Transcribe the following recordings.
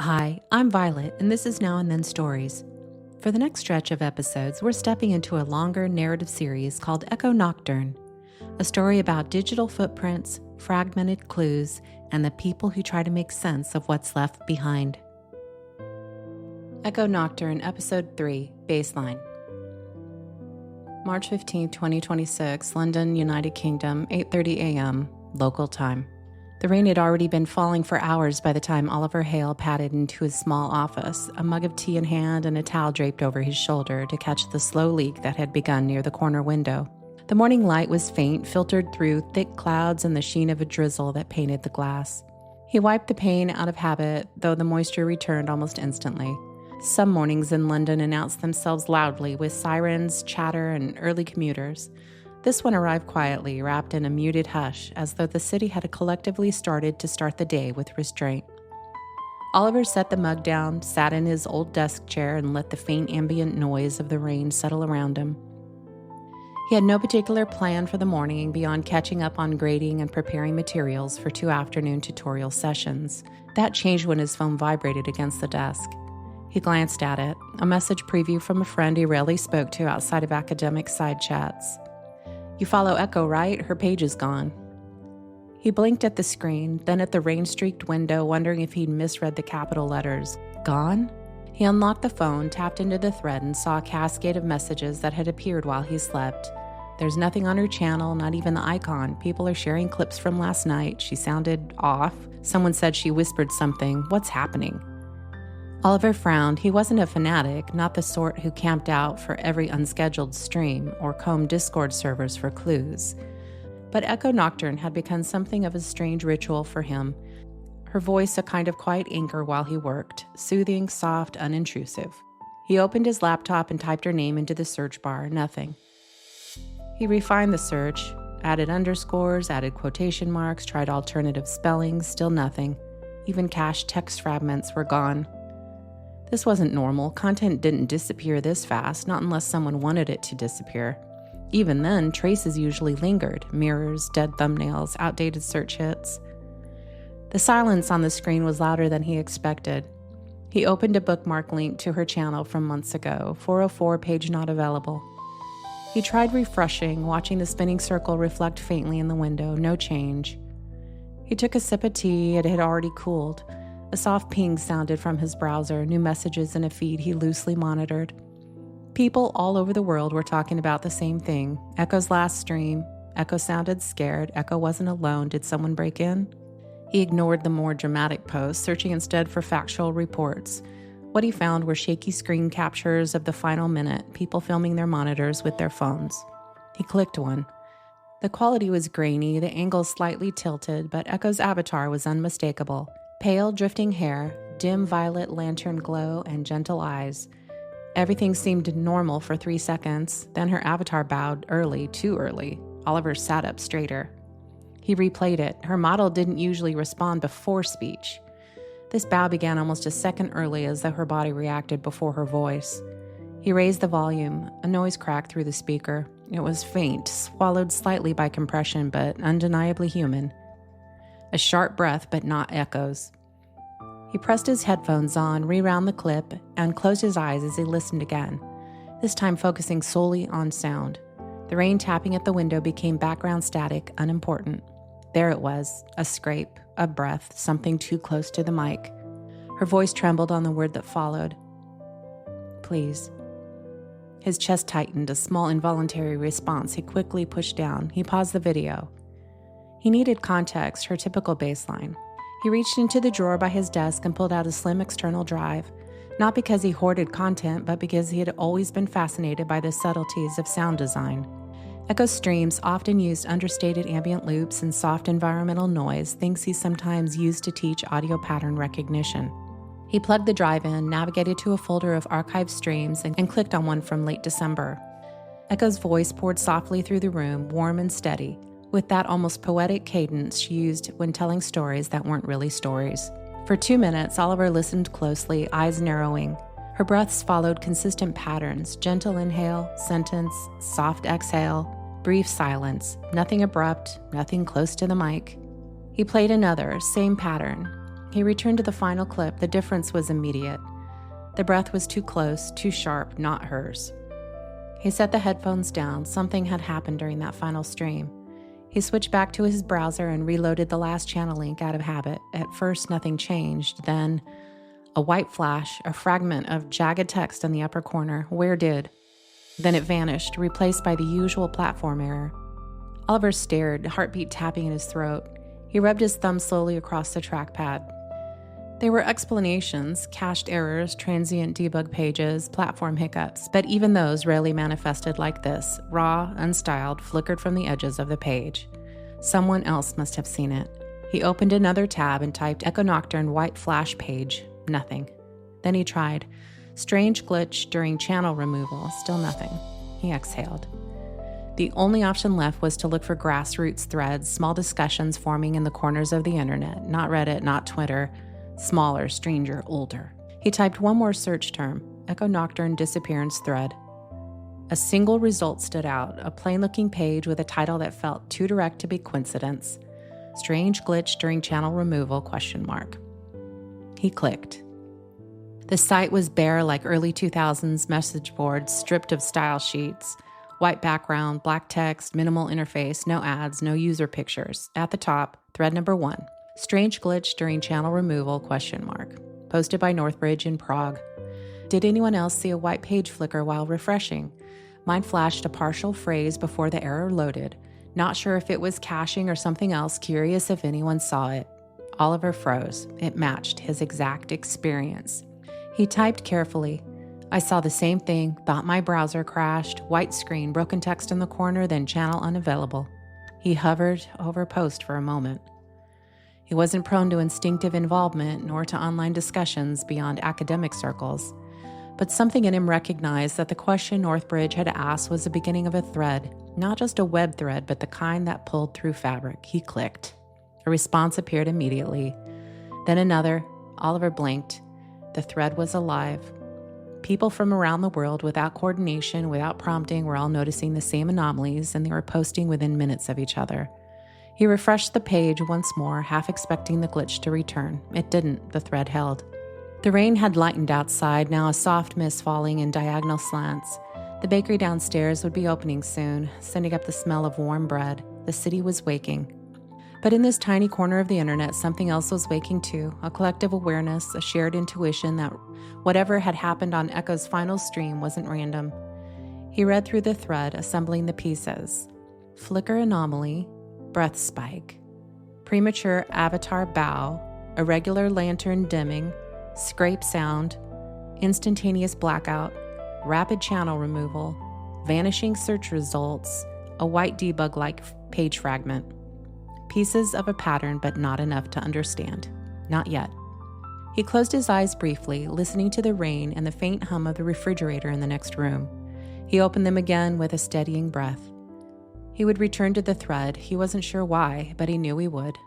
Hi, I'm Violet, and this is Now and Then Stories. For the next stretch of episodes, we're stepping into a longer narrative series called Echo Nocturne, a story about digital footprints, fragmented clues, and the people who try to make sense of what's left behind. Echo Nocturne, Episode 3, Baseline. March 15, 2026, London, United Kingdom, 8:30 a.m., local time. The rain had already been falling for hours by the time Oliver Hale padded into his small office, a mug of tea in hand and a towel draped over his shoulder to catch the slow leak that had begun near the corner window. The morning light was faint, filtered through thick clouds and the sheen of a drizzle that painted the glass. He wiped the pain out of habit, though the moisture returned almost instantly. Some mornings in London announced themselves loudly with sirens, chatter, and early commuters. This one arrived quietly, wrapped in a muted hush, as though the city had collectively started to start the day with restraint. Oliver set the mug down, sat in his old desk chair, and let the faint ambient noise of the rain settle around him. He had no particular plan for the morning beyond catching up on grading and preparing materials for 2 afternoon tutorial sessions. That changed when his phone vibrated against the desk. He glanced at it, a message preview from a friend he rarely spoke to outside of academic side chats. "You follow Echo, right? Her page is gone." He blinked at the screen, then at the rain-streaked window, wondering if he'd misread the capital letters. Gone? He unlocked the phone, tapped into the thread, and saw a cascade of messages that had appeared while he slept. "There's nothing on her channel, not even the icon. People are sharing clips from last night. She sounded off. Someone said she whispered something. What's happening?" Oliver frowned. He wasn't a fanatic, not the sort who camped out for every unscheduled stream or combed Discord servers for clues. But Echo Nocturne had become something of a strange ritual for him, her voice a kind of quiet anchor while he worked, soothing, soft, unintrusive. He opened his laptop and typed her name into the search bar. Nothing. He refined the search, added underscores, added quotation marks, tried alternative spellings, still nothing. Even cached text fragments were gone. This wasn't normal. Content didn't disappear this fast, not unless someone wanted it to disappear. Even then, traces usually lingered: mirrors, dead thumbnails, outdated search hits. The silence on the screen was louder than he expected. He opened a bookmark link to her channel from months ago, 404 page not available. He tried refreshing, watching the spinning circle reflect faintly in the window. No change. He took a sip of tea. It had already cooled. A soft ping sounded from his browser, new messages in a feed he loosely monitored. People all over the world were talking about the same thing. Echo's last stream. Echo sounded scared. Echo wasn't alone. Did someone break in? He ignored the more dramatic posts, searching instead for factual reports. What he found were shaky screen captures of the final minute, people filming their monitors with their phones. He clicked one. The quality was grainy, the angle slightly tilted, but Echo's avatar was unmistakable. Pale, drifting hair, dim violet lantern glow, and gentle eyes. Everything seemed normal for 3 seconds, then her avatar bowed early, too early. Oliver sat up straighter. He replayed it. Her model didn't usually respond before speech. This bow began almost a second early, as though her body reacted before her voice. He raised the volume. A noise cracked through the speaker. It was faint, swallowed slightly by compression, but undeniably human. A sharp breath, but not Echo's. He pressed his headphones on, rewound the clip, and closed his eyes as he listened again, this time focusing solely on sound. The rain tapping at the window became background static, unimportant. There it was, a scrape, a breath, something too close to the mic. Her voice trembled on the word that followed. "Please." His chest tightened, a small involuntary response he quickly pushed down. He paused the video. He needed context, her typical baseline. He reached into the drawer by his desk and pulled out a slim external drive, not because he hoarded content, but because he had always been fascinated by the subtleties of sound design. Echo's streams often used understated ambient loops and soft environmental noise, things he sometimes used to teach audio pattern recognition. He plugged the drive in, navigated to a folder of archived streams, and clicked on one from late December. Echo's voice poured softly through the room, warm and steady, with that almost poetic cadence she used when telling stories that weren't really stories. For 2 minutes, Oliver listened closely, eyes narrowing. Her breaths followed consistent patterns: gentle inhale, sentence, soft exhale, brief silence, nothing abrupt, nothing close to the mic. He played another, same pattern. He returned to the final clip. The difference was immediate. The breath was too close, too sharp, not hers. He set the headphones down. Something had happened during that final stream. He switched back to his browser and reloaded the last channel link out of habit. At first, nothing changed. Then, a white flash, a fragment of jagged text in the upper corner. Where did? Then it vanished, replaced by the usual platform error. Oliver stared, heartbeat tapping in his throat. He rubbed his thumb slowly across the trackpad. There were explanations, cached errors, transient debug pages, platform hiccups, but even those rarely manifested like this, raw, unstyled, flickered from the edges of the page. Someone else must have seen it. He opened another tab and typed Echo Nocturne white flash page. Nothing. Then he tried. Strange glitch during channel removal. Still nothing. He exhaled. The only option left was to look for grassroots threads, small discussions forming in the corners of the internet. Not Reddit, not Twitter. Smaller, stranger, older. He typed one more search term, Echo Nocturne disappearance thread. A single result stood out, a plain-looking page with a title that felt too direct to be coincidence. Strange glitch during channel removal, ? He clicked. The site was bare like early 2000s message boards, stripped of style sheets. White background, black text, minimal interface, no ads, no user pictures. At the top, thread number 1. Strange glitch during channel removal, ? Posted by Northbridge in Prague. Did anyone else see a white page flicker while refreshing? Mine flashed a partial phrase before the error loaded. Not sure if it was caching or something else, curious if anyone saw it. Oliver froze. It matched his exact experience. He typed carefully. I saw the same thing, thought my browser crashed, white screen, broken text in the corner, then channel unavailable. He hovered over post for a moment. He wasn't prone to instinctive involvement nor to online discussions beyond academic circles, but something in him recognized that the question Northbridge had asked was the beginning of a thread, not just a web thread, but the kind that pulled through fabric. He clicked. A response appeared immediately. Then another. Oliver blinked. The thread was alive. People from around the world, without coordination, without prompting, were all noticing the same anomalies, and they were posting within minutes of each other. He refreshed the page once more, half expecting the glitch to return. It didn't. The thread held. The rain had lightened outside, now a soft mist falling in diagonal slants. The bakery downstairs would be opening soon, sending up the smell of warm bread. The city was waking. But in this tiny corner of the internet, something else was waking too, a collective awareness, a shared intuition that whatever had happened on Echo's final stream wasn't random. He read through the thread, assembling the pieces. Flicker anomaly, breath spike, premature avatar bow, irregular lantern dimming, scrape sound, instantaneous blackout, rapid channel removal, vanishing search results, a white debug-like page fragment. Pieces of a pattern, but not enough to understand. Not yet. He closed his eyes briefly, listening to the rain and the faint hum of the refrigerator in the next room. He opened them again with a steadying breath. He would return to the thread. He wasn't sure why, but he knew he would.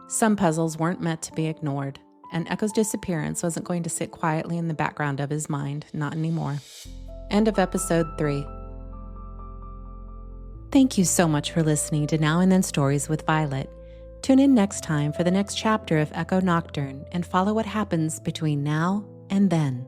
Some puzzles weren't meant to be ignored, and Echo's disappearance wasn't going to sit quietly in the background of his mind, not anymore. End of episode 3. Thank you so much for listening to Now and Then Stories with Violet. Tune in next time for the next chapter of Echo Nocturne and follow what happens between now and then.